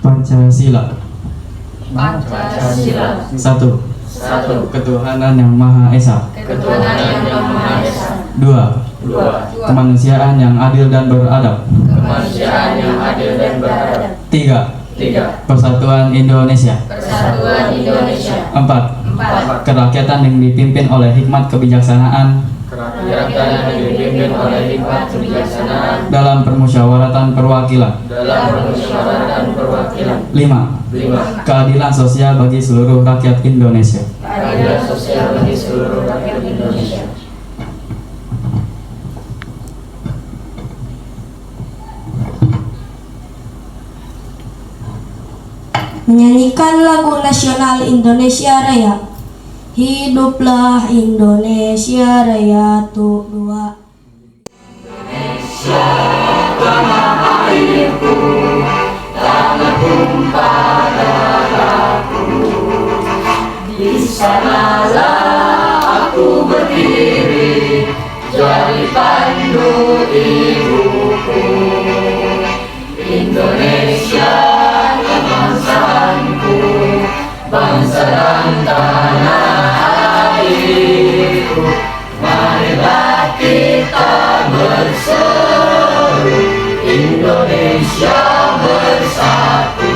Pancasila. Pancasila. Satu. Satu. Ketuhanan yang Maha Esa. Ketuhanan yang Maha Esa. Dua. Dua. Kemanusiaan yang adil dan beradab. Kemanusiaan yang adil dan beradab. Tiga. Tiga. Persatuan Indonesia. Persatuan Indonesia. Empat. Empat. Kerakyatan yang dipimpin oleh hikmat kebijaksanaan Kerakyatan yang dipimpin oleh hikmat kebijaksanaan dalam permusyawaratan perwakilan. dalam permusyawaratan perwakilan. Lima. Lima. Keadilan sosial bagi seluruh rakyat Indonesia. Keadilan sosial bagi seluruh rakyat Indonesia. Menyanyikan lagu nasional Indonesia Raya. Hiduplah Indonesia Raya tuh dua. Di sanalah aku berdiri, jadi pandu ibuku. Indonesia kebangsaanku, bangsa dan tanah airku. Marilah kita berseru, Indonesia bersatu.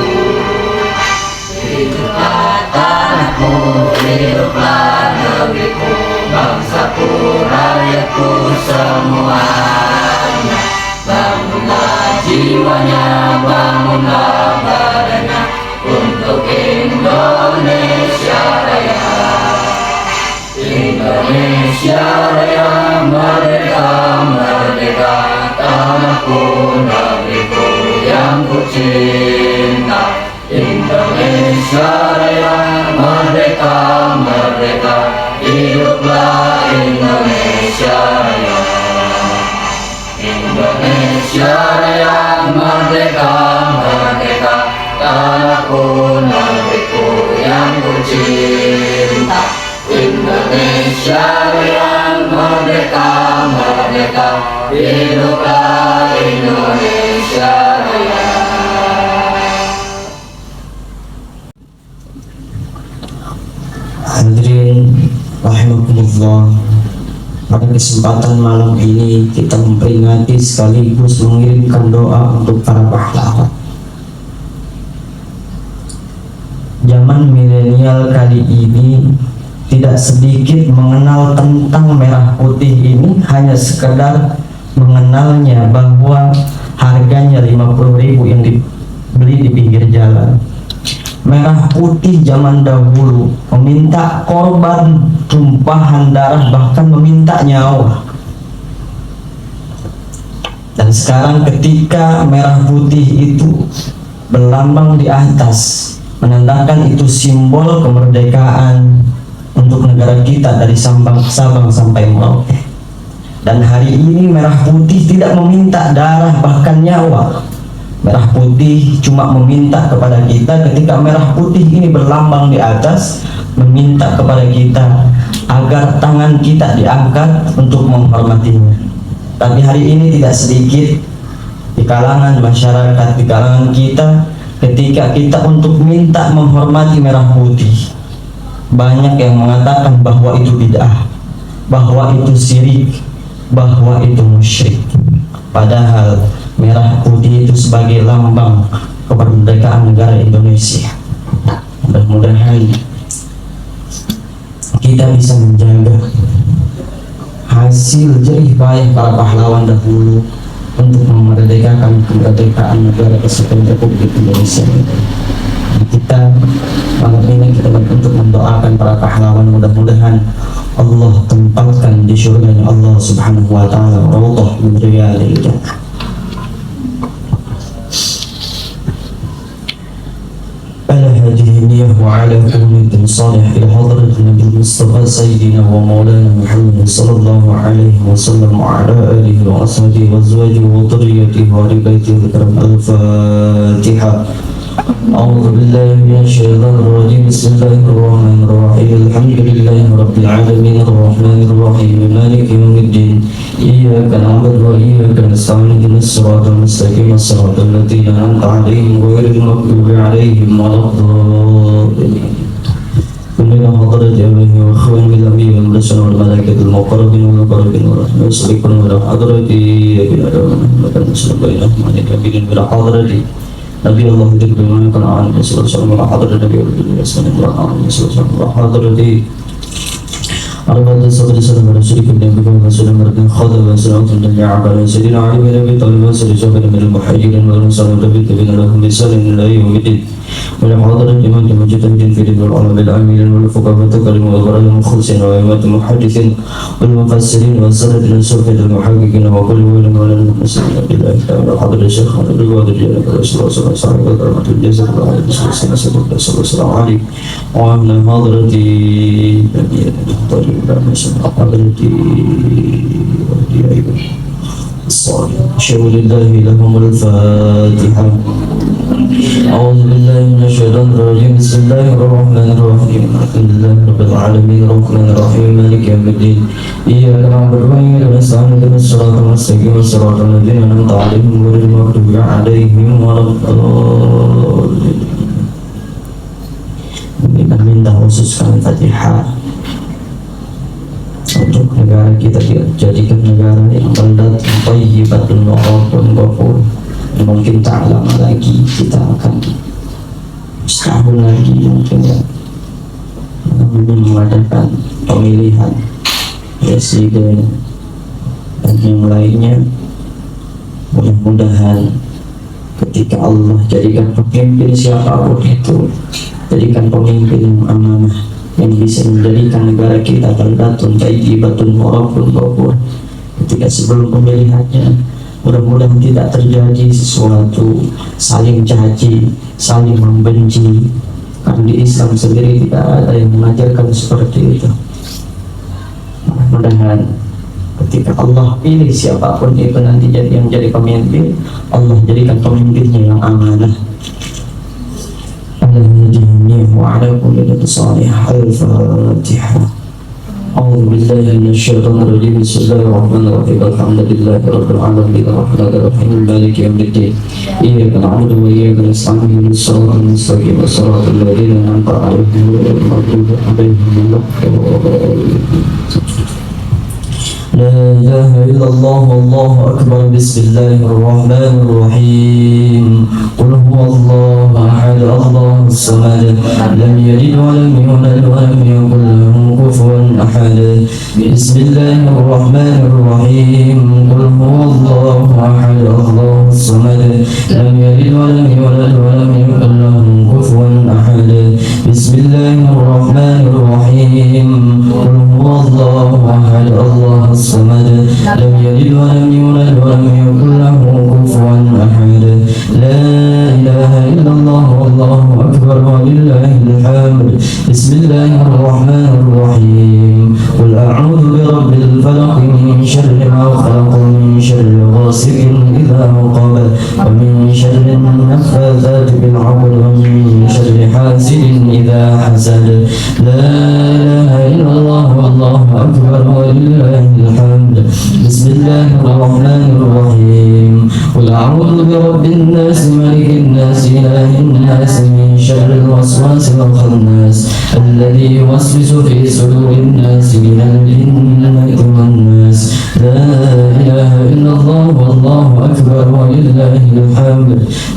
Hiduplah tanahku, hiduplah negeriku, bangsaku, rakyatku semuanya. Bangunlah jiwanya, bangunlah badannya, untuk Indonesia Raya. Indonesia Raya, merdeka, merdeka, tanahku, negeriku yang ku cinta. Indonesia Raya, merdeka, merdeka, hiduplah Indonesia Raya. Indonesia Raya, merdeka, merdeka, tanahku, negeriku yang ku cinta. Indonesia Raya, merdeka, merdeka, hiduplah Indonesia Raya. Hadirin rahimakumullah, pada kesempatan malam ini kita memperingati sekaligus mengirimkan doa untuk para pahlawan. Zaman milenial kali ini tidak sedikit mengenal tentang merah putih ini, hanya sekedar mengenalnya bahwa harganya 50.000 yang dibeli di pinggir jalan. Merah putih zaman dahulu meminta korban, tumpahan darah, bahkan meminta nyawa. Dan sekarang ketika merah putih itu berlambang di atas, menandakan itu simbol kemerdekaan untuk negara kita dari Sabang sampai Merauke. Dan hari ini merah putih tidak meminta darah bahkan nyawa. Merah putih cuma meminta kepada kita, ketika merah putih ini berlambang di atas, meminta kepada kita agar tangan kita diangkat untuk menghormatinya. Tapi hari ini tidak sedikit di kalangan masyarakat, di kalangan kita, ketika kita untuk minta menghormati merah putih, banyak yang mengatakan bahwa itu bid'ah, bahwa itu syirik, bahwa itu musyrik. Padahal merah putih itu sebagai lambang kemerdekaan negara Indonesia. Mudah-mudahan kita bisa menjaga hasil jerih payah para pahlawan dahulu untuk memerdekakan kemerdekaan negara Kesatuan Republik Indonesia. Kita malam ini kita untuk mendoakan para pahlawan, mudah-mudahan Allah tempatkan di surganya Allah Subhanahu wa taala raudhah min riyadil jannah. على هذه النية وعلى أمة صالح إلى حضرة النبي المصطفى سيدنا ومولانا محمد صلى الله عليه وسلم وعلى آله وأصحابه وأزواجه وذريته وآل بيته الكرام. الفاتحة. أعوذ بالله من الشيطان الرجيم بسم الله الرحمن الرحيم الحمد لله رب العالمين الرحمن الرحيم مالك يوم الدين إياك نعبد وإياك نستعين اهدنا الصراط المستقيم صراط الذين أنعمت عليهم غير المغضوب عليهم ولا الضالين إلى حضرة أبيه وأخوان بالأمين والمرسل والملائكة المقربين والمقربين والمسلكون إلى حضرة أبينا ومكان مسلم بينهم عن الكبيرين إلى حضرة نبي الله ذكر بما كان عن صلى الله عليه وسلم إلى حضرة النبي والسلام إلى حضرة أربعة صدر سلام رسول الله بكم وسلم ربنا خاطب وسلام الجميع على سيدنا علي بن أبي طالب وسلم جابر من المحيين والمسلم ربي تبين لهم بسلام إلى يوم الدين ولا حاضر الإمام المجتهدين في دين العلماء العاملين والفقهاء والتكلم والغرض المخلصين وأئمة المحدثين والمفسرين والسند الصوفية المحققين وكل ولي ولا المسلمين بالله تعالى حضر الشيخ محمد الوادي الجلال رسول الله صلى الله عليه وسلم وكرامة الجزاء الله عليه وسلم صلى الله عليه وسلم عليه وعن حضرة أمير طالب حضرة ولي أيضا الصالح شهد الله لهم الفاتحة. أعوذ بالله من الشيطان الرجيم بسم الله الرحمن الرحيم الحمد لله رب العالمين الرحمن الرحيم مالك يوم الدين إياك نعبد وإياك نستعين اهدنا الصراط المستقيم صراط الذين أنعمت عليهم غير المغضوب عليهم ولا الضالين. Kita minta khususkan Fatihah untuk negara kita jadikan negara yang baldat thayyibatun wa rabbun ghafur. Mungkin tak lama lagi kita akan setahun lagi mungkin ya mengadakan pemilihan presiden dan yang lainnya. Mudah-mudahan ketika Allah jadikan pemimpin siapapun itu, jadikan pemimpin yang amanah yang bisa menjadikan negara kita baldatun thayyibatun wa rabbun ghafur. Ketika sebelum pemilihannya, mudah-mudahan tidak terjadi sesuatu saling caci, saling membenci, karena di Islam sendiri tidak ada yang mengajarkan seperti itu. Mudah-mudahan ketika Allah pilih siapapun itu nanti yang jadi pemimpin, Allah jadikan pemimpinnya yang amanah. Al-Jami wa ala kulli salih. Al-Fatihah. أعوذ بالله من الشيطان الرجيم بسم الله الرحمن الرحيم الحمد لله رب العالمين الرحمن الرحيم مالك يوم الدين إياك نعبد وإياك نستعين اهدنا الصراط المستقيم صراط الذين أنعمت عليهم غير المغضوب عليهم ولا الضالين. لا إله إلا الله والله أكبر بسم الله الرحمن الرحيم قل هو الله أحد الله الصمد لم يلد ولم يولد ولم يكن له كفوا أحد بسم الله الرحمن الرحيم قل هو الله أحد الله الصمد لم يلد ولم يولد ولم يكن له كفوا أحد بسم الله الرحمن الرحيم قل هو الله أحد الله الصمد لم يلد ولم يولد ولم يكن له كفوا أحد لا إله إلا الله والله أكبر ولله الحمد بسم الله الرحمن الرحيم قل أعوذ برب الفلق من شر ما خلق من شر غاسق إذا وقب ومن شر النفاثات بالعقد ومن شر حاسد إذا حسد لا إله إلا الله والله أكبر ولله الحمد بسم الله الرحمن الرحيم قل أعوذ برب الناس ملك الناس إله الناس من شر الوسواس الخناس الذي يوسوس في صدور الناس من الجنة والناس لا إله إلا الله والله أكبر ولله الحمد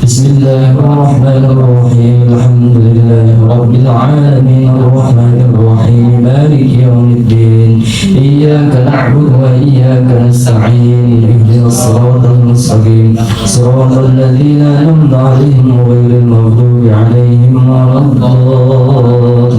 بسم الله الرحمن الرحيم الحمد لله رب العالمين الرحمن الرحيم مالك يوم الدين إياك نعبد وإياك نستعين اهدنا الصراط المستقيم صراط الذين أنعمت عليهم غير المغضوب عليهم ولا الضالين.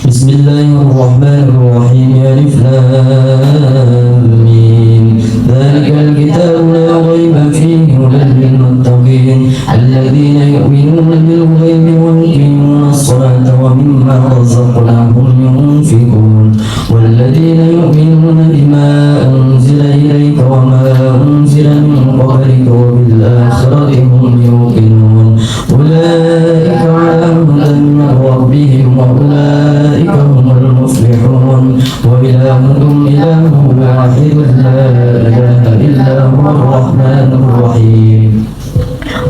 بسم الله الرحمن الرحيم ألف لام ميم ذلك الكتاب لا ريب فيه هدى للمتقين الذين يؤمنون بالغيب ويقيمون الصلاة الصلاة ومما رزقناهم ينفقون والذين يؤمنون بما أنزل إليك وما أنزل من قبلك وبالآخرة هم يوقنون أولئك على هدى من ربهم وأولئك هم المفلحون وإلهكم إله واحد لا إله إلا هو الرحمن الرحيم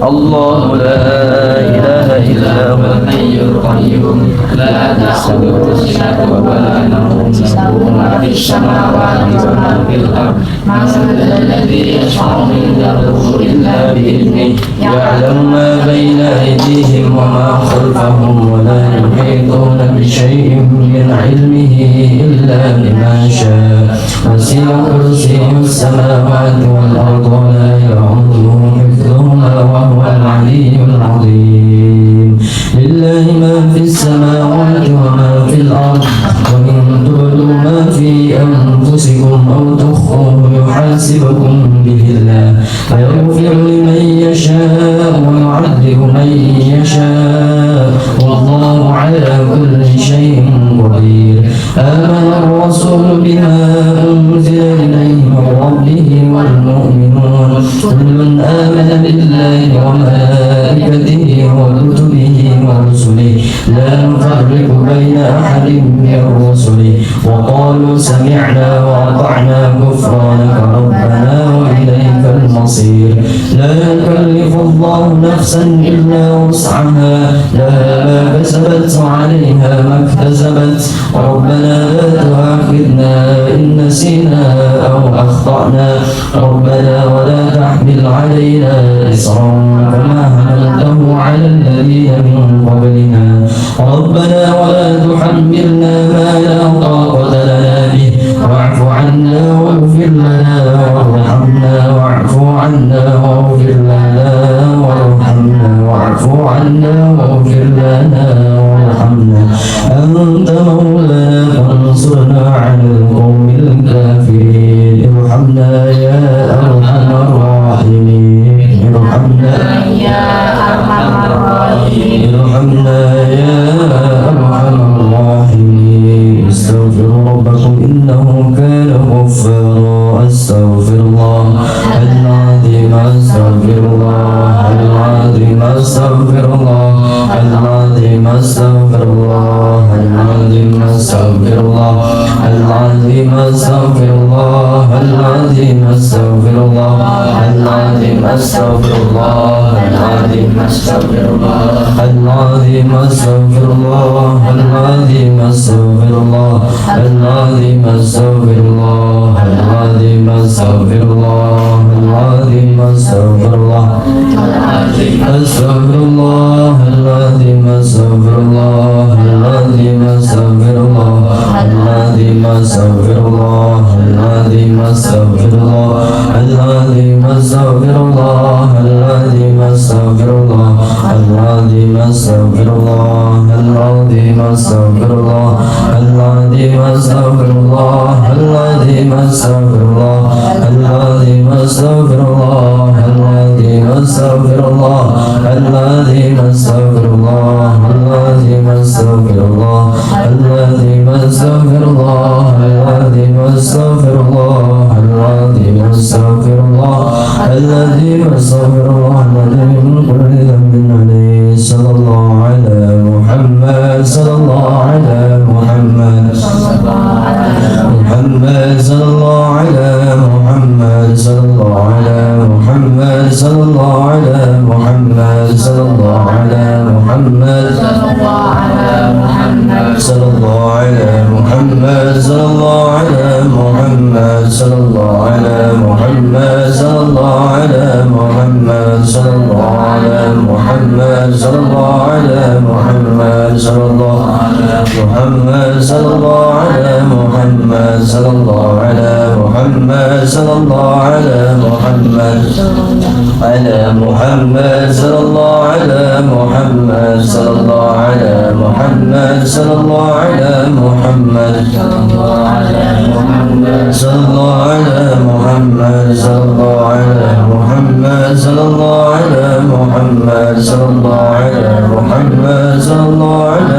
الله لا إله إلا هو الحي القيوم لا تأخذه سنة ولا نوم له ما في السماوات وما في الأرض من ذا الذي يشفع عنده إلا بإذنه يعلم ما بين أيديهم وما خلفهم ولا يحيطون بشيء من علمه إلا بما شاء وسع كرسيه السماوات والأرض ولا يعوده حفظهما وهو العلي العظيم لله ما في السماوات وما في الأرض وإن تبدوا ما في أنفسكم أو تخفوه يحاسبكم به الله فيغفر لمن يشاء ويعذب من يشاء والله على كل شيء قدير آمن الرسول بما أنزل إليه من ربه والمؤمنون كل آمن بالله وملائكته وكتبه ورسله لا نفرق بين أحد من رسله وقالوا سمعنا وأطعنا غفرانك ربنا وإليك المصير لا يكلف الله نفسا إلا وسعها لها ما كسبت وعليها ما اكتسبت ربنا لا تؤاخذنا إن نسينا أو أخطأنا ربنا ولا تحمل علينا إصرا كما حملته على الذين من قبلنا ربنا ولا تحملنا ما لا طاقة لنا به واعف عنا واغفر لنا وارحمنا واعف عنا واغفر لنا وارحمنا واعف عنا واغفر لنا وارحمنا أنت مولانا فانصرنا على القوم الكافرين ارحمنا يا أرحم الراحمين ارحمنا يا أرحم الراحمين ارحمنا يا أرحم الراحمين استغفروا ربكم إنه كان غفارا أستغفر الله العظيم أستغفر الله العظيم أستغفر الله العظيم أستغفر الله العظيم أستغفر الله العظيم أستغفر الله العظيم أستغفر الله العظيم أستغفر الله العظيم أستغفر الله العظيم أستغفر الله العظيم أستغفر الله العظيم أستغفر الله العظيم أستغفر الله العظيم أستغفر الله أستغفر الله العظيم أستغفر الله العظيم أستغفر الله العظيم أستغفر الله العظيم أستغفر الله العظيم أستغفر الله العظيم أستغفر الله العظيم أستغفر الله العظيم أستغفر الله العظيم أستغفر الله العظيم أستغفر الله العظيم أستغفر الله العظيم أستغفر الله العظيم أستغفر الله العظيم أستغفر الله العظيم أستغفر الله العظيم أستغفر الله العظيم أستغفر الله العظيم أستغفر الله العظيم من كل ذنب عليه صلى الله على محمد صلى الله على محمد محمد صلى الله على محمد صلى الله على محمد صلى الله على محمد صلى الله على محمد صلى الله على محمد صلى الله على محمد صلى الله على محمد صلى الله على محمد صلى الله على محمد صلى الله على محمد صلى الله على محمد صلى الله على محمد صلى الله على محمد صلى الله على محمد على محمد صلى الله على محمد صلى الله على محمد صلى الله على محمد صلى الله على محمد صلى الله على محمد صلى الله على محمد صلى الله على محمد صلى الله على محمد صلى الله على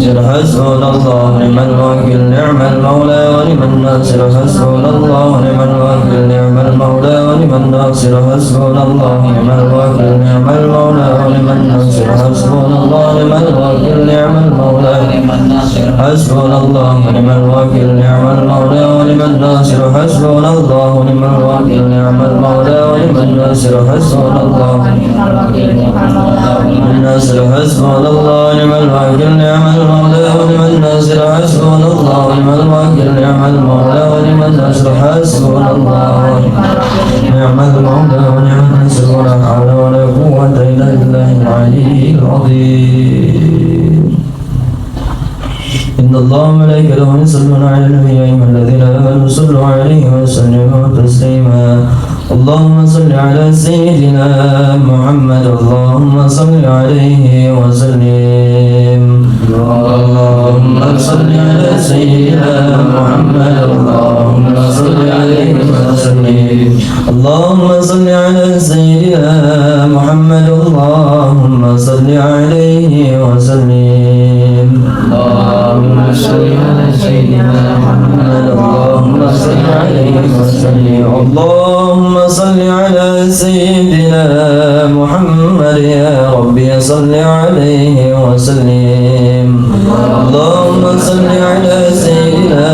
الناصر حسبنا الله نعم الوكيل نعم المولى ونعم الناصر حسبنا الله نعم الوكيل نعم المولى حسبنا الله ونعم الوكيل نعم المولى ونعم الناصر حسبنا الله ونعم الوكيل نعم المولى ونعم الناصر حسبنا الله الناصر حسبنا الله ونعم الوكيل نعم المولى ونعم الناصر حسبنا الله ونعم الوكيل نعم المولى ونعم الناصر حسبنا الله نعم المولى ونعم الناصر ولا حول ولا قوة إلا بالله العلي العظيم إن الله وملائكته يصلون على النبي يا أيها الذين آمنوا صلوا عليه وسلموا تسليما اللهم صل على سيدنا محمد اللهم صل عليه وسلم اللهم صل على سيدنا محمد اللهم صل عليه وسلم اللهم صل على سيدنا محمد اللهم صل عليه وسلم اللهم صل على سيدنا محمد اللهم صل عليه وسلم اللهم صل على سيدنا محمد يا ربي صل عليه وسلم اللهم صل على سيدنا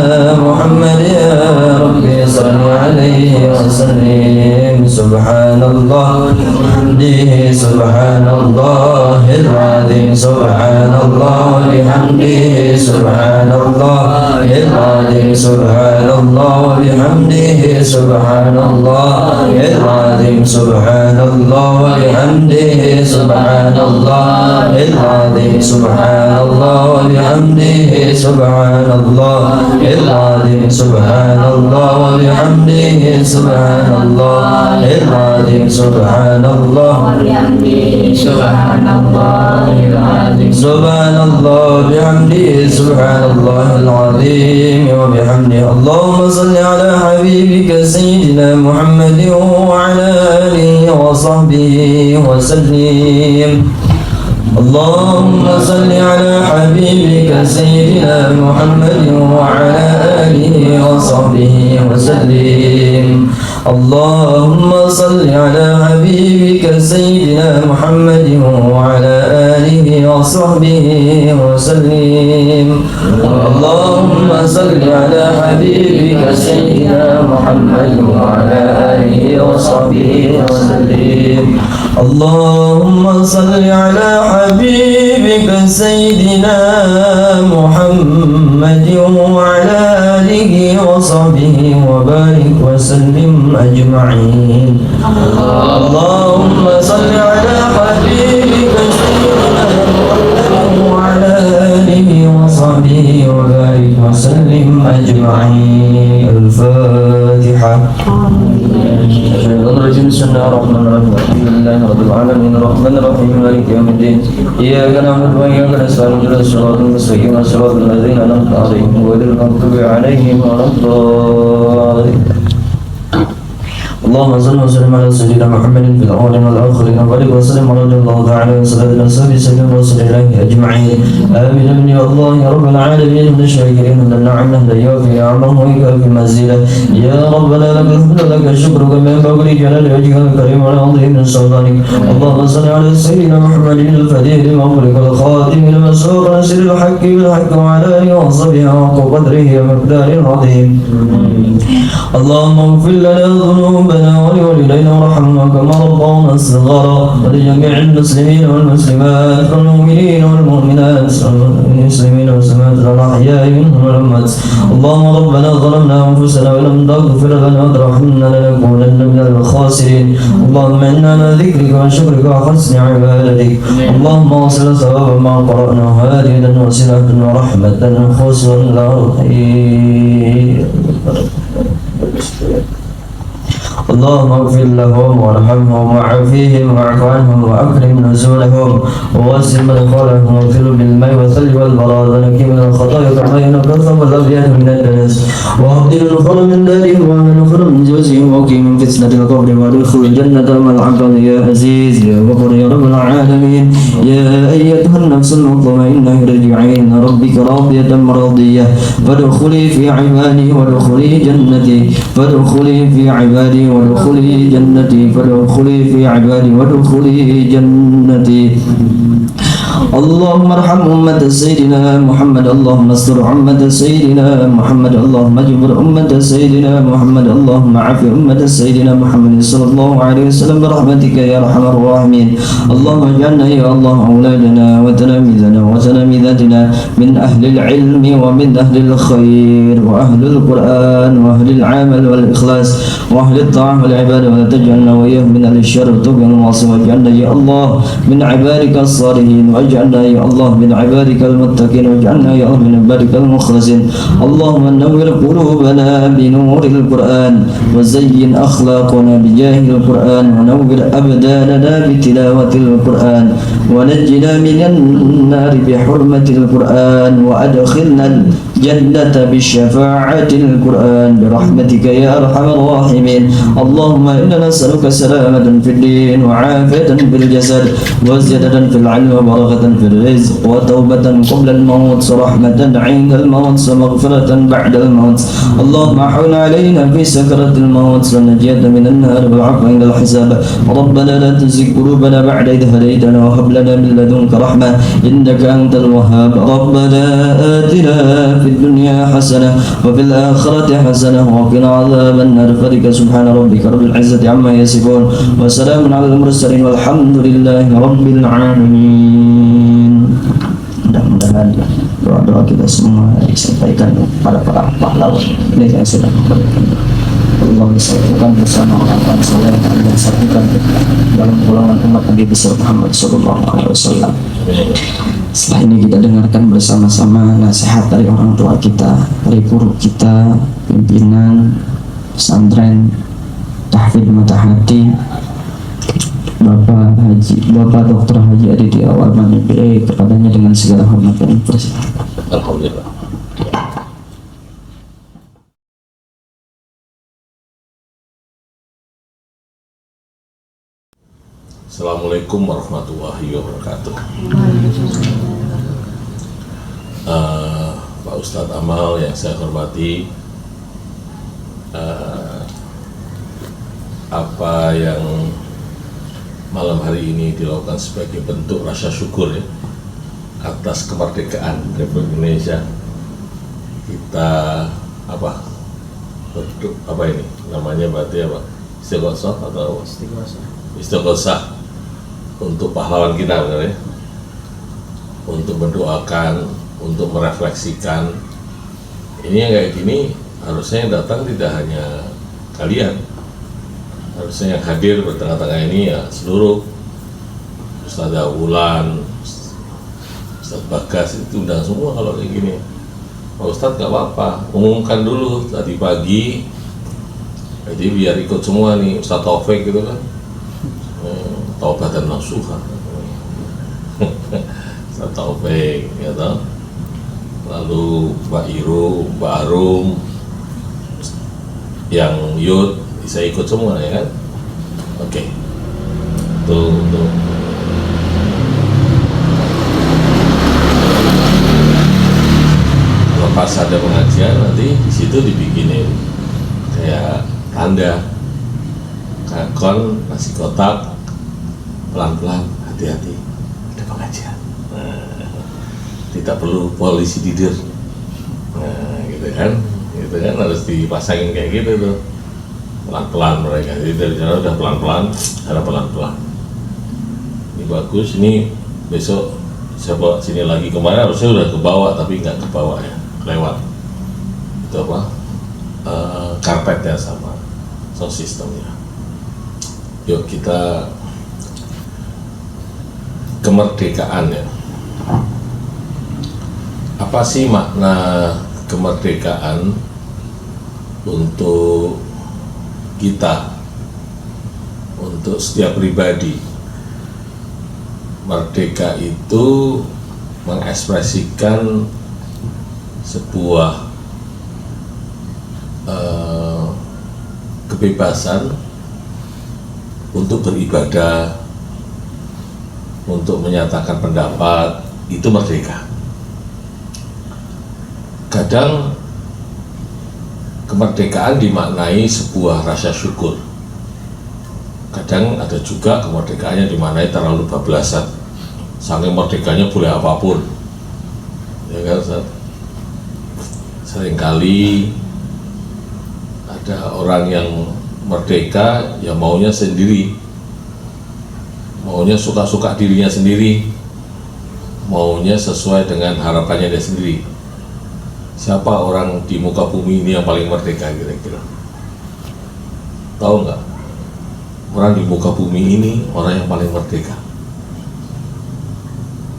محمد يا ربي صل عليه وسلم سبحان الله بحمده سبحان الله العظيم سبحان الله بحمده سبحان الله العظيم سبحان الله بحمده سبحان الله العظيم سبحان الله وبحمده سبحان الله العظيم سبحان الله وبحمده سبحان الله العظيم سبحان الله وبحمده سبحان الله العظيم سبحان الله سبحان الله العظيم سبحان الله بحمده سبحان الله العظيم وبحمده اللهم صل على حبيبك سيدنا محمد وعلى آله وصحبه وسلم اللهم صل على حبيبك سيدنا محمد وعلى آله وصحبه وسلم اللهم صل على حبيبك سيدنا محمد وعلى آله وصحبه وسلم اللهم صل على حبيبك سيدنا محمد وعلى آله وصحبه وسلم اللهم صل على حبيبك سيدنا محمد وعلى آله وصحبه وبارك وسلم أجمعين اللهم صل على حبيبك سيدنا محمد وعلى آله وصحبه وبارك وسلم أجمعين الفاتحة بسم الله الرحمن الرحيم الحمد لله رب العالمين الرحمن الرحيم مالك يوم الدين إياك نعبد وإياك نستعين اهدنا الصراط المستقيم صراط الذين أنعمت عليهم غير المغضوب عليهم ولا الضالين اللهم صل وسلم على سيدنا محمد في الاولين والاخرين وبارك وسلم رضي الله تعالى وسلم وصحبه سلم وصل اليه اجمعين امين من يا الله يا رب العالمين من الشاكرين من النعم من يوفي نعمه ويكافي مزيدا يا ربنا لك الحمد لك الشكر كما ينبغي لجلال وجهك الكريم والعظيم من سلطانك اللهم صل على سيدنا محمد الفتيح لما خلق الخاتم لما سبق نسر الحق بالحق وعلى اله وصحبه وحق قدره ومقدار عظيم اللهم اغفر لنا ذنوبنا ولوالدينا وارحمنا كما ربونا صغارا ولجميع المسلمين والمسلمات والمؤمنين والمؤمنات والمسلمين والمسلمات الاحياء منهم والاموات اللهم ربنا ظلمنا انفسنا ولم تغفر لنا وترحمنا لنكونن من الخاسرين اللهم انا على ذكرك وشكرك وحسن عبادتك اللهم اغفر ثواب ما قرأناه هاديا وسلة ورحمة خسر لا خير اللهم اغفر لهم وارحمهم وعافيهم واعف عنهم واكرم نزولهم ووسع مدخلهم واغفر بالماء والثلج والبراد ونقي من الخطايا كما ينقى الثوب الابيض من الدنس واهدنا الخير من دارهم واهدنا الخير من جوزهم وقهم من فتنه القبر وادخل الجنه مع العبد يا عزيز يا غفور يا رب العالمين يا ايتها النفس المطمئنه ارجعي الى ربك راضيه مرضيه فادخلي في عبادي وادخلي جنتي فادخلي في عبادي وادخلي جنتي فادخلي في عبادي وادخلي جنتي. اللهم ارحم أمة سيدنا محمد، اللهم استر أمة سيدنا محمد، اللهم اجبر أمة سيدنا محمد، اللهم عف أمة سيدنا محمد صلى الله عليه وسلم برحمتك يا أرحم الراحمين. اللهم اجعلنا يا الله أولادنا وتلاميذنا وتلاميذاتنا من أهل العلم ومن أهل الخير وأهل القرآن وأهل العمل والإخلاص وأهل الطاعة والعبادة، ولا تجعلنا وإياهم من أهل الشر والطغيان والمعصية، واجعلنا يا الله من عبادك الصالحين، واجعلنا يا الله من عبادك المتقين، واجعلنا يا الله من عبادك المخلصين. اللهم نور قلوبنا بنور القرآن، وزين أخلاقنا بجاه القرآن، ونور أبداننا بتلاوة القرآن، ونجنا من النار بحرمة القرآن، وأدخلنا الجنة بشفاعة القرآن برحمتك يا أرحم الراحمين. اللهم إنا نسألك سلامة في الدين وعافية في الجسد وزيادة في العلم وبركة في الرزق وتوبة قبل الموت ورحمة عند الموت ومغفرة بعد الموت. اللهم حول علينا في سكرة الموت ونجاة من النار والعفو عند الحساب. ربنا لا تزغ قلوبنا بعد إذ هديتنا وهب لنا من لدنك رحمة إنك أنت الوهاب. ربنا آتنا في الدنيا حسنة وفي الآخرة حسنة وقنا عذاب النار. فرج سبحان ربك رب العزة عما يصفون وسلام على المرسلين والحمد لله رب العالمين. Mudah-mudahan doa-doa kita semua disampaikan kepada para pahlawan ini yang sudah memberikan. Allah disatukan bersama orang-orang soleh yang disatukan dalam golongan umat Nabi besar Muhammad Sallallahu Alaihi Wasallam. Setelah ini kita dengarkan bersama-sama nasihat dari orang tua kita, dari guru kita, pimpinan pesantren Tahfidz Mata Hati, Bapak Dr. Haji Aditya Awal MPA, kepadanya dengan segala hormat dan persilakan. Alhamdulillah. Assalamualaikum warahmatullahi wabarakatuh. Pak Ustadz Amal yang saya hormati, apa yang malam hari ini dilakukan sebagai bentuk rasa syukur ya, atas kemerdekaan Republik Indonesia. Kita bentuk apa ini namanya, berarti apa, istighosah atau istighosah untuk pahlawan kita, benar ya, untuk mendoakan, untuk merefleksikan. Ini yang kayak gini harusnya yang datang tidak hanya kalian, harusnya yang hadir di tengah-tengah ini ya seluruh Ustaz Wulan, Ustaz Bagas, itu undang semua kalau kayak gini. Pak Ustadz gak apa-apa, umumkan dulu tadi pagi, jadi biar ikut semua nih, Ustaz Taufik gitu kan, taubatan nasuha, Ustaz Taufik ya toh, lalu Mbak Iru, Mbak Arum, yang Yud bisa ikut semua ya kan. Oke. Tuh. Kalau pas ada pengajian nanti di situ dibikinin kayak tanda, kon nasi kotak, pelan-pelan, hati-hati ada pengajian. Tidak perlu polisi didir. Gitu kan harus dipasangin kayak gitu tuh. Pelan-pelan mereka, jadi dari sana udah pelan-pelan, cara pelan-pelan. Ini bagus, ini besok saya bawa sini lagi. Kemarin harusnya udah ke bawah tapi nggak ke bawah ya, lewat. Itu apa? Karpetnya sama sound systemnya. Yuk kita kemerdekaan ya. Apa sih makna kemerdekaan untuk kita, untuk setiap pribadi? Merdeka itu mengekspresikan sebuah kebebasan untuk beribadah, untuk menyatakan pendapat, itu merdeka. Kadang kemerdekaan dimaknai sebuah rasa syukur. Kadang ada juga kemerdekaannya di mana terlalu bablasan, saking merdekanya boleh apapun, ya kan Ustaz? Seringkali ada orang yang merdeka ya maunya sendiri, maunya suka-suka dirinya sendiri, maunya sesuai dengan harapannya dia sendiri. Siapa orang di muka bumi ini yang paling merdeka kira-kira? Tahu nggak? Orang di muka bumi ini orang yang paling merdeka.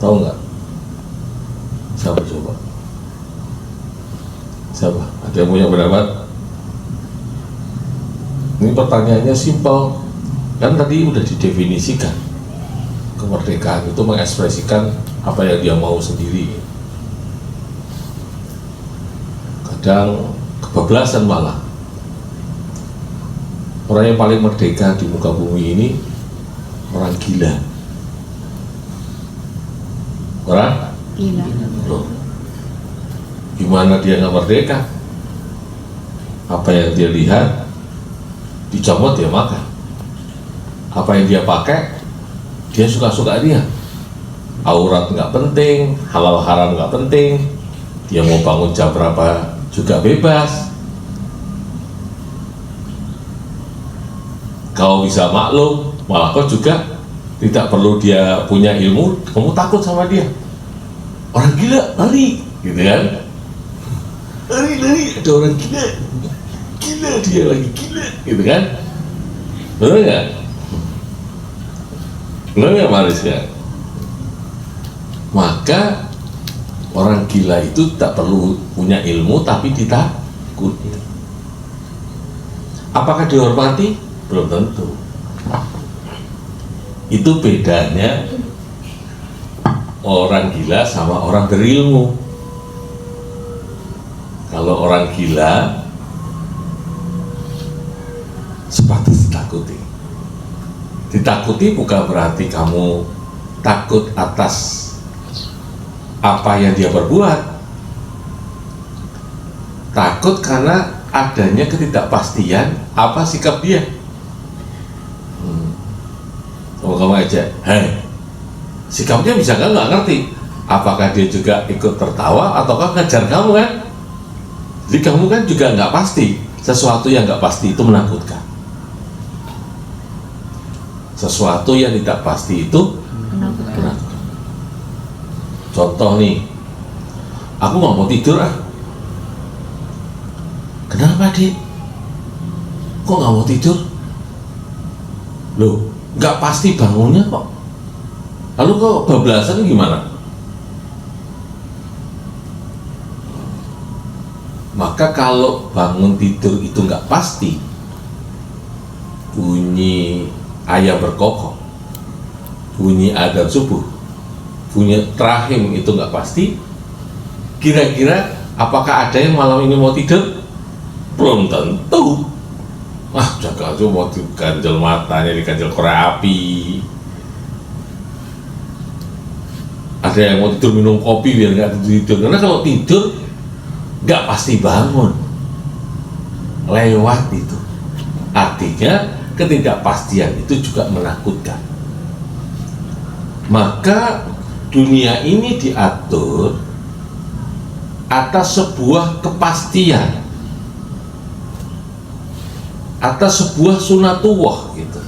Tahu nggak? Siapa coba? Siapa? Ada yang punya pendapat? Ini pertanyaannya simpel. Kan tadi udah didefinisikan. Kemerdekaan itu mengekspresikan apa yang dia mau sendiri. Kadang kebablasan malah. Orang yang paling merdeka di muka bumi ini orang gila. Orang Gila. loh, gimana dia nggak merdeka? Apa yang dia lihat dicomot dia makan. Apa yang dia pakai dia suka-suka dia. Aurat nggak penting, halal haram nggak penting. Dia mau bangun jam berapa juga bebas. Kau bisa maklum, malah kau juga tidak perlu dia punya ilmu, kamu takut sama dia. Orang gila, lari, gitu kan? Lari, ada orang gila, gila dia lagi gila, gitu kan? Benar nggak? Benar nggak Maris ya? Maka orang gila itu tak perlu punya ilmu, tapi ditakut. Apakah dihormati? Belum tentu. Itu bedanya orang gila sama orang berilmu. Kalau orang gila sepatutnya ditakuti. Ditakuti bukan berarti kamu takut atas apa yang dia perbuat. Takut karena adanya ketidakpastian apa sikap dia. Kamu aja, hei, sikapnya bisa nggak ngerti. Apakah dia juga ikut tertawa ataukah ngejar kamu kan? Jadi kamu kan juga nggak pasti. Sesuatu yang nggak pasti itu menakutkan. Sesuatu yang tidak pasti itu menakutkan. Contoh nih, aku nggak mau tidur ah. Kenapa Dik? Kok nggak mau tidur? Loh, nggak pasti bangunnya kok. Lalu kok bablasan gimana? Maka kalau bangun tidur itu nggak pasti, bunyi ayam berkokok, bunyi adzan subuh, bunyi rahim itu nggak pasti, kira-kira apakah ada yang malam ini mau tidur? Belum tentu. Jaga aja mau diganjel matanya, diganjel korek api. Ada yang mau tidur minum kopi biar nggak tidur. Karena kalau tidur nggak pasti bangun. Lewat itu. Artinya ketidakpastian itu juga menakutkan. Maka dunia ini diatur atas sebuah kepastian, atas sebuah sunatullah gitu.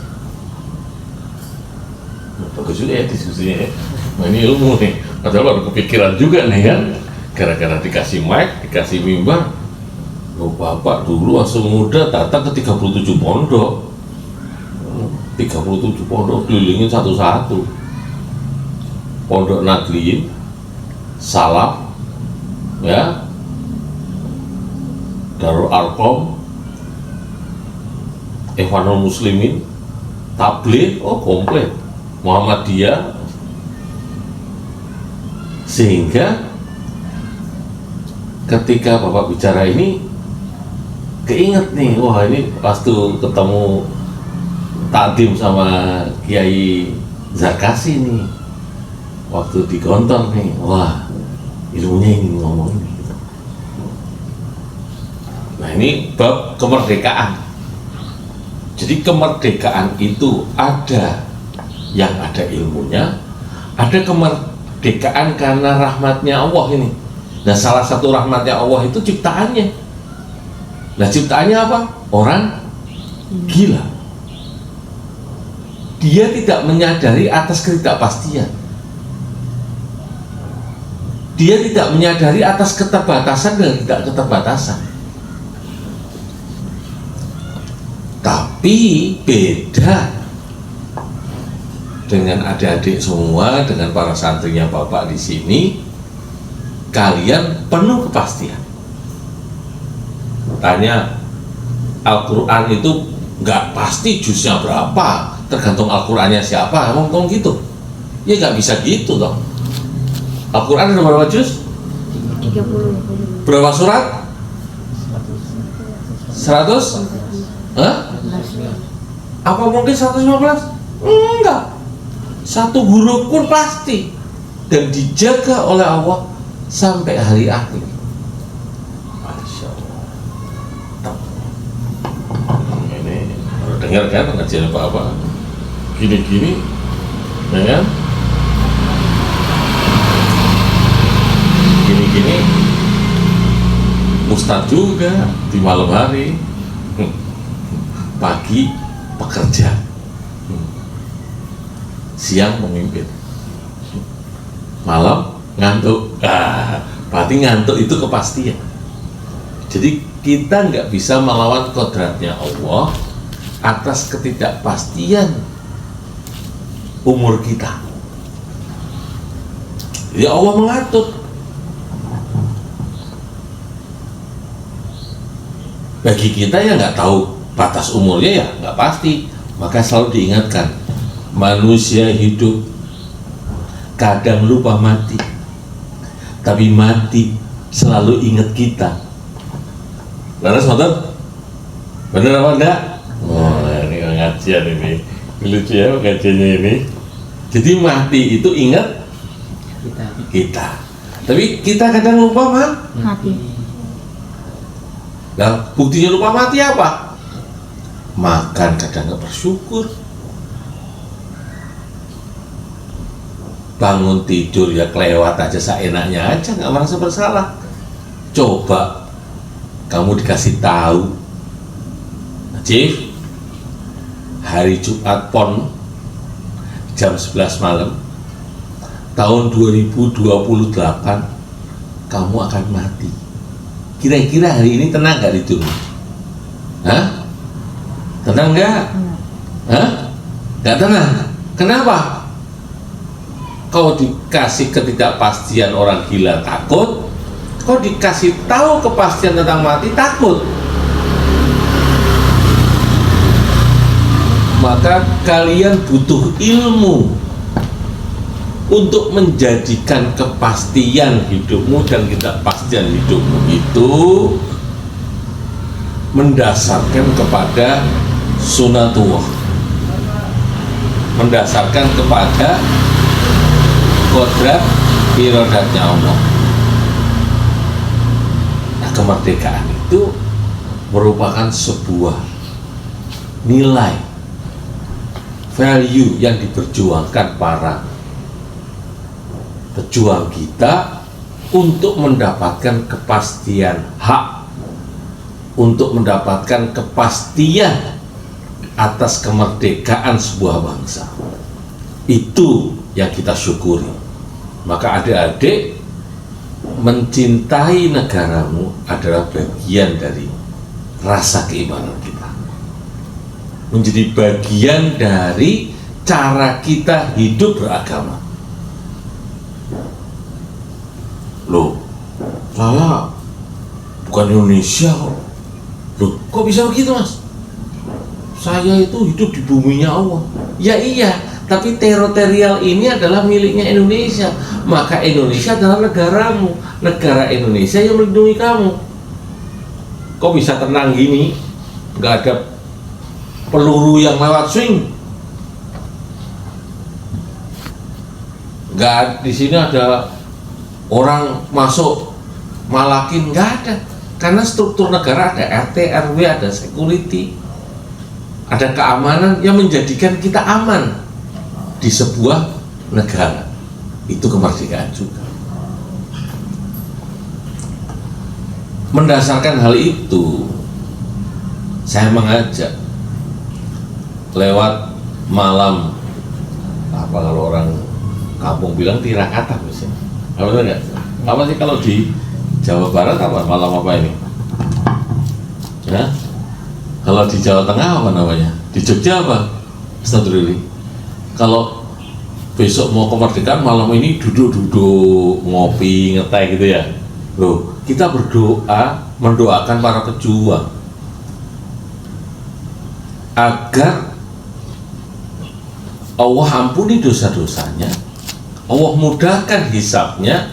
Bagus juga ya diskusinya ya. Nah, ini ilmu nih, padahal baru kepikiran juga nih kan, gara-gara dikasih mic, dikasih mimbar. Oh, bapak dulu langsung muda datang ke 37 pondok, 37 pondok kelilingin satu-satu. Pondok Nadliin, Salaf, ya, Darul Arqam, Ikhwanul Muslimin, Tabligh, oh komplit, Muhammadiyah. Sehingga ketika Bapak bicara ini keinget nih, wah ini waktu ketemu takdim sama Kiai Zakasi nih, waktu di Gontor nih, wah ilmunya ini ngomong ini gitu. Nah ini bab kemerdekaan. Jadi kemerdekaan itu ada yang ada ilmunya, ada kemerdekaan karena rahmatnya Allah ini. Nah, salah satu rahmatnya Allah itu ciptaannya. Nah, ciptaannya apa? Orang gila. Dia tidak menyadari atas ketidakpastian. Dia tidak menyadari atas keterbatasan dan tidak keterbatasan. Tapi beda dengan adik-adik semua, dengan para santrinya Bapak di sini, kalian penuh kepastian. Tanya, Al-Quran itu nggak pasti juznya berapa, tergantung Al-Qurannya siapa, ngomong gitu. Ya nggak bisa gitu dong. Al-Quran ada berapa juz? 30. Berapa surat? 100? Hah? Apa mungkin 115? Enggak. Satu huruf pun pasti dan dijaga oleh Allah sampai hari akhir. Masya Allah. Ini baru dengar kan pengajian apa-apa gini-gini, ya kan? Gini-gini Ustadz juga di malam hari, pagi pekerja, siang memimpin, malam ngantuk. Berarti ngantuk itu kepastian. Jadi kita nggak bisa melawan kodratnya Allah atas ketidakpastian umur kita. Jadi Allah mengatur. Bagi kita yang nggak tahu batas umurnya ya nggak pasti, maka selalu diingatkan, manusia hidup kadang lupa mati, tapi mati selalu ingat kita. Laras nonton? Bener apa enggak? Oh, ini pengajian ini lucu ya pengajiannya ini. Jadi mati itu ingat kita, tapi kita kadang lupa Mati. Nah, buktinya lupa mati apa? Makan kadang nggak bersyukur, bangun tidur ya kelewat aja seenaknya aja, nggak merasa bersalah. Coba kamu dikasih tahu, Chief, hari Jumat Pon jam 11 malam tahun 2028 kamu akan mati. Kira-kira hari ini tenang nggak di dunia? Hah? Tenang nggak? Hah? Nggak tenang. Kenapa? Kau dikasih ketidakpastian orang gila takut, kau dikasih tahu kepastian tentang mati takut. Maka kalian butuh ilmu untuk menjadikan kepastian hidupmu dan ketidakpastian hidupmu itu mendasarkan kepada sunatullah, mendasarkan kepada kodrat iradatnya Allah. Nah, kemerdekaan itu merupakan sebuah nilai value yang diperjuangkan para pejuang kita untuk mendapatkan kepastian hak, untuk mendapatkan kepastian atas kemerdekaan sebuah bangsa. Itu yang kita syukuri. Maka adik-adik, mencintai negaramu adalah bagian dari rasa keimanan kita, menjadi bagian dari cara kita hidup beragama. Loh, saya bukan Indonesia. Loh, kok bisa begitu, Mas? Saya itu hidup di buminya Allah. Ya iya, tapi teritorial ini adalah miliknya Indonesia. Maka Indonesia adalah negaramu. Negara Indonesia yang melindungi kamu. Kok bisa tenang gini? Nggak ada peluru yang lewat swing. Nggak, di sini ada orang masuk malakin, nggak ada. Karena struktur negara ada RT, RW, ada security, ada keamanan yang menjadikan kita aman di sebuah negara. Itu kemerdekaan juga. Mendasarkan hal itu, saya mengajak lewat malam, apa kalau orang kampung bilang tirakatan misalnya. Apa enggak? Apa sih kalau di Jawa Barat apa malam apa ini? Ya? Kalau di Jawa Tengah apa namanya? Di Jogja apa? Ustaz Rili. Kalau besok mau kemerdekaan malam ini duduk-duduk ngopi ngeteh gitu ya. Loh, kita berdoa mendoakan para pejuang agar Allah ampuni dosa-dosanya, Allah mudahkan hisabnya,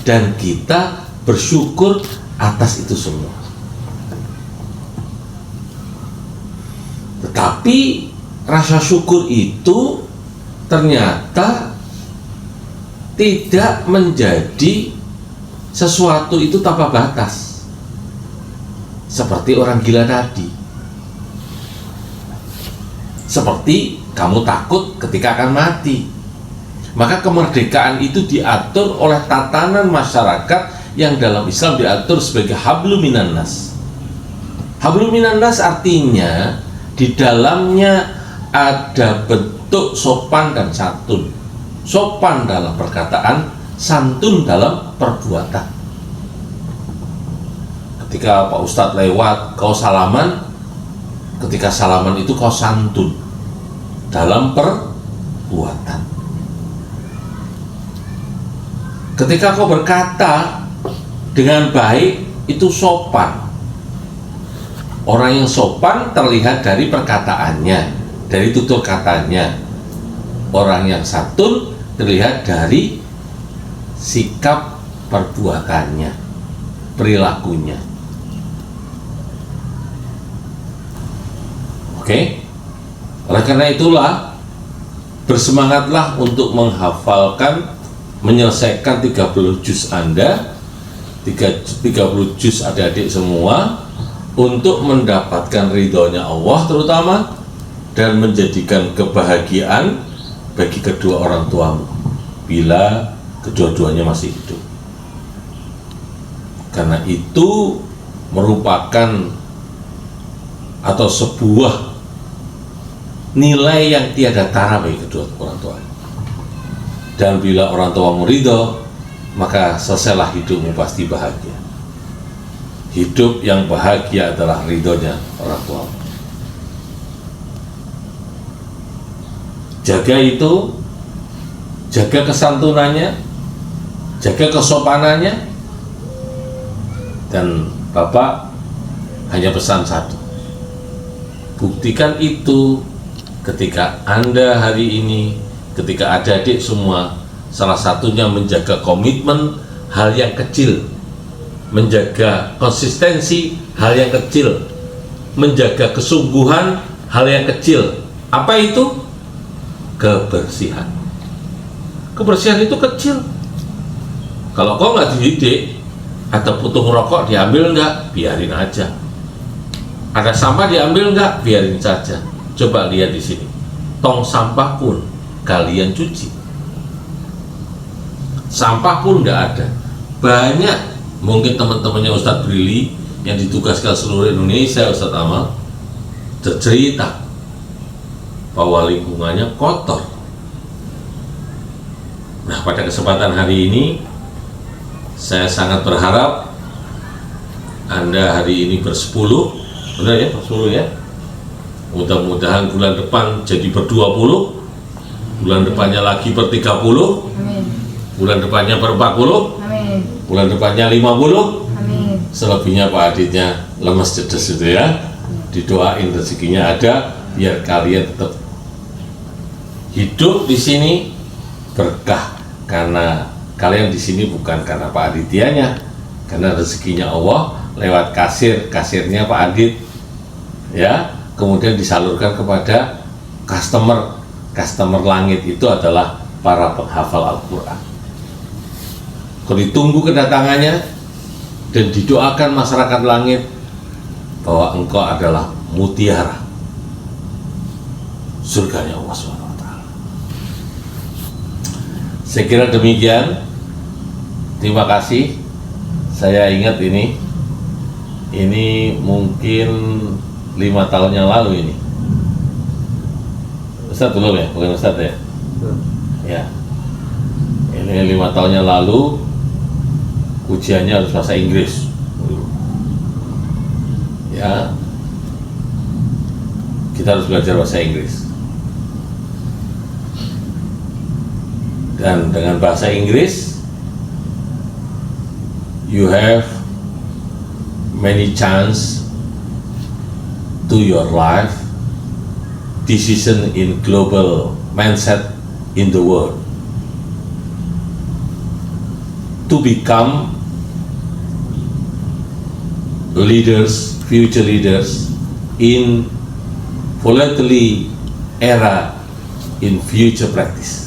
dan kita bersyukur atas itu semua. Tetapi rasa syukur itu ternyata tidak menjadi sesuatu itu tanpa batas, seperti orang gila tadi. Seperti kamu takut ketika akan mati. Maka kemerdekaan itu diatur oleh tatanan masyarakat yang dalam Islam diatur sebagai hablum minan nas. Hablum minan nas artinya di dalamnya ada bentuk sopan dan santun. Sopan dalam perkataan, santun dalam perbuatan. Ketika Pak Ustadz lewat, kau salaman. Ketika salaman itu kau santun dalam perbuatan. Ketika kau berkata dengan baik, itu sopan. Orang yang sopan terlihat dari perkataannya, dari tutur katanya. Orang yang santun terlihat dari sikap perbuatannya, perilakunya. Oke? Oleh karena itulah, bersemangatlah untuk menghafalkan, menyelesaikan 30 juz Anda, 30 juz adik-adik semua, untuk mendapatkan ridhonya Allah terutama, dan menjadikan kebahagiaan bagi kedua orang tuamu bila kedua-duanya masih hidup. Karena itu merupakan atau sebuah nilai yang tiada tara bagi kedua orang tua. Dan bila orang tuamu ridho, maka selesailah hidupmu pasti bahagia. Hidup yang bahagia adalah ridhonya orang tuamu. Jaga itu, jaga kesantunannya, jaga kesopanannya. Dan Bapak hanya pesan satu, buktikan itu ketika Anda hari ini, ketika adik-adik semua, salah satunya menjaga komitmen hal yang kecil, menjaga konsistensi hal yang kecil, menjaga kesungguhan hal yang kecil. Apa itu? Kebersihan. Kebersihan itu kecil. Kalau kau nggak dididik, ada putung rokok diambil nggak? Biarin aja. Ada sampah diambil nggak? Biarin saja. Coba lihat di sini, tong sampah pun kalian cuci. Sampah pun nggak ada. Banyak mungkin teman-temannya Ustadz Brili yang ditugaskan seluruh Indonesia, Ustadz Amal, cerita bahwa lingkungannya kotor. Nah, pada kesempatan hari ini saya sangat berharap Anda hari ini bersepuluh, benar ya, bersepuluh ya. Mudah-mudahan bulan depan jadi ber-20, bulan depannya lagi ber-30, Amin. bulan depannya ber-40, Amin. bulan depannya 50, Amin. selebihnya Pak Aditnya lemes cedes itu ya. Didoain rezekinya ada, biar kalian tetap hidup di sini berkah, karena kalian di sini bukan karena Pak Adityanya, karena rezekinya Allah lewat kasirnya Pak Adit ya, kemudian disalurkan kepada customer langit, itu adalah para penghafal Al-Quran. Kalau ditunggu kedatangannya dan didoakan masyarakat langit bahwa engkau adalah mutiara surganya Allah SWT. Saya kira demikian. Terima kasih. Saya ingat ini mungkin 5 tahun yang lalu ini. Ustadz belum ya? Bukan Ustadz ya? Ya. Ini 5 tahun yang lalu ujiannya harus bahasa Inggris. Ya. Kita harus belajar bahasa Inggris. Dan dengan bahasa Inggris you have many chance to your life decision in global mindset in the world to become leaders, future leaders in volatile era in future practice.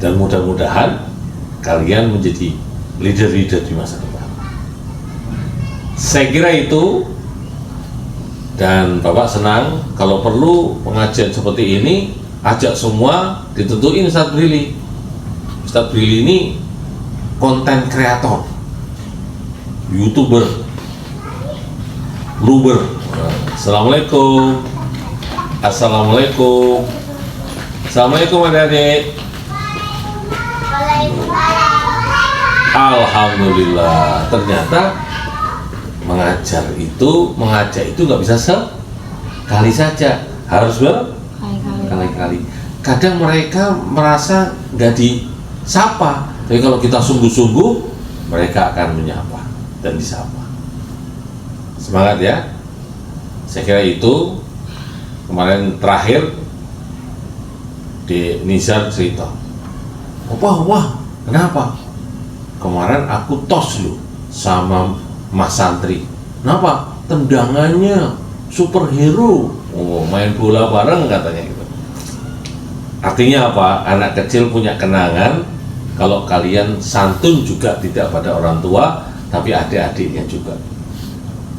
Dan mudah-mudahan kalian menjadi leader-leader di masa depan. Saya kira itu, dan Bapak senang kalau perlu pengajian seperti ini, ajak semua, ditentuin Ustadz Brili. Ustadz Brili ini konten kreator, YouTuber, Luber. Assalamualaikum. Assalamualaikum. Assalamualaikum adik-adik. Alhamdulillah, ternyata mengajak itu nggak bisa sekali saja, harus berkali-kali. Kadang mereka merasa nggak disapa, tapi kalau kita sungguh-sungguh, mereka akan menyapa dan disapa. Semangat ya. Saya kira itu. Kemarin terakhir di Nizar cerita, wah, kenapa? Kemarin aku tos lu sama Mas Santri. Kenapa? Tendangannya superhero. Oh, main bola bareng katanya gitu. Artinya apa? Anak kecil punya kenangan kalau kalian santun juga tidak pada orang tua, tapi adik-adiknya juga.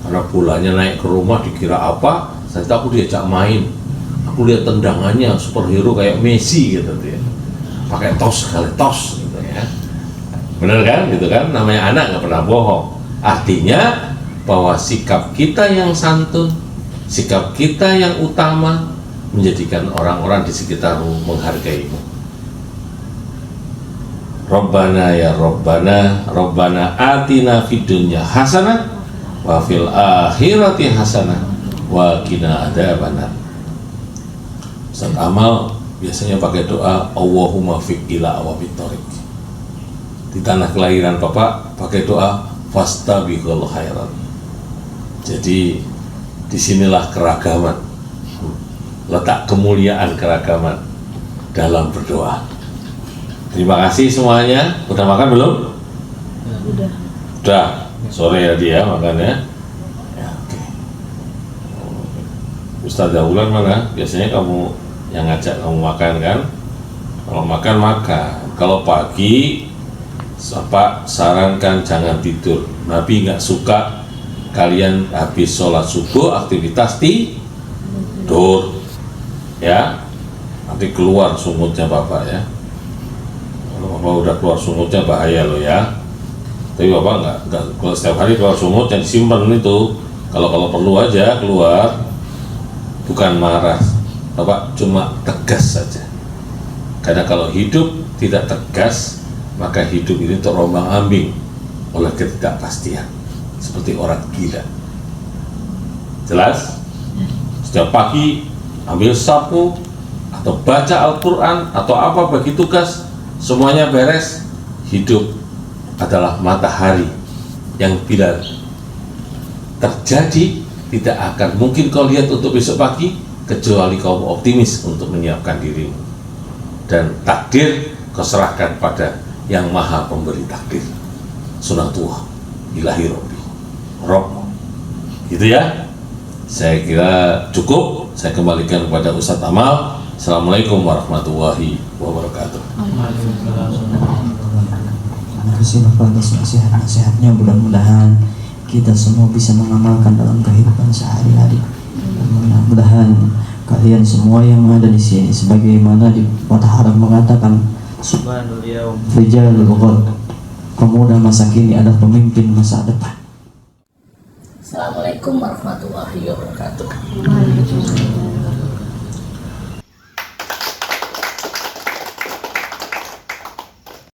Karena bolanya naik ke rumah dikira apa? Saya tahu aku diajak main. Aku lihat tendangannya superhero kayak Messi gitu ya. Pakai tos sekali tos gitu ya. Bener kan? Gitu kan? Namanya anak nggak pernah bohong. Artinya bahwa sikap kita yang santun, sikap kita yang utama menjadikan orang-orang di sekitarmu menghargaimu. Rabbana ya Rabbana, Rabbana atina fid dunya hasanah wa fil akhirati hasanah wa qina adzabannar. Ustaz Amal biasanya pakai doa Allahumma fiq ila awabit thoriq. Di tanah kelahiran Bapak pakai doa fastabiqul khairat. Jadi disinilah keragaman, letak kemuliaan keragaman dalam berdoa. Terima kasih semuanya. Udah makan belum? Udah. Sore ya dia makan ya. Ya, oke. Ustaz Daulan mana? Biasanya kamu yang ngajak kamu makan kan? Kalau makan makan. Kalau pagi Bapak sarankan jangan tidur. Nabi nggak suka kalian habis sholat subuh aktivitas tidur, ya. Nanti keluar sumutnya Bapak ya. Kalau Bapak udah keluar sumutnya bahaya loh ya. Tapi Bapak nggak kalau setiap hari keluar sumut yang disimpan itu. Kalau perlu aja keluar, bukan marah. Bapak cuma tegas saja. Karena kalau hidup tidak tegas, maka hidup ini terombang-ambing oleh ketidakpastian, seperti orang gila. Jelas? Setiap pagi ambil sapu atau baca Al-Quran atau apa bagi tugas, semuanya beres. Hidup adalah matahari yang bila terjadi tidak akan mungkin kau lihat untuk besok pagi kecuali kau optimis untuk menyiapkan dirimu, dan takdir kau serahkan pada yang maha pemberi takdir. Sunatullah ilahi Rabbi. Gitu ya. Saya kira cukup. Saya kembalikan kepada Ustadz Amal. Assalamualaikum warahmatullahi wabarakatuh. Terima kasih Bapak atas nasihat-nasihatnya. Mudah-mudahan kita semua bisa mengamalkan dalam kehidupan sehari-hari. Mudah-mudahan kalian semua yang ada di sini, sebagaimana di Fatah Arab mengatakan, Subhanul Yaum Rijalul Ghad, pemuda masa kini adalah pemimpin masa depan. Assalamualaikum warahmatullahi wabarakatuh. Waalaikumsalam.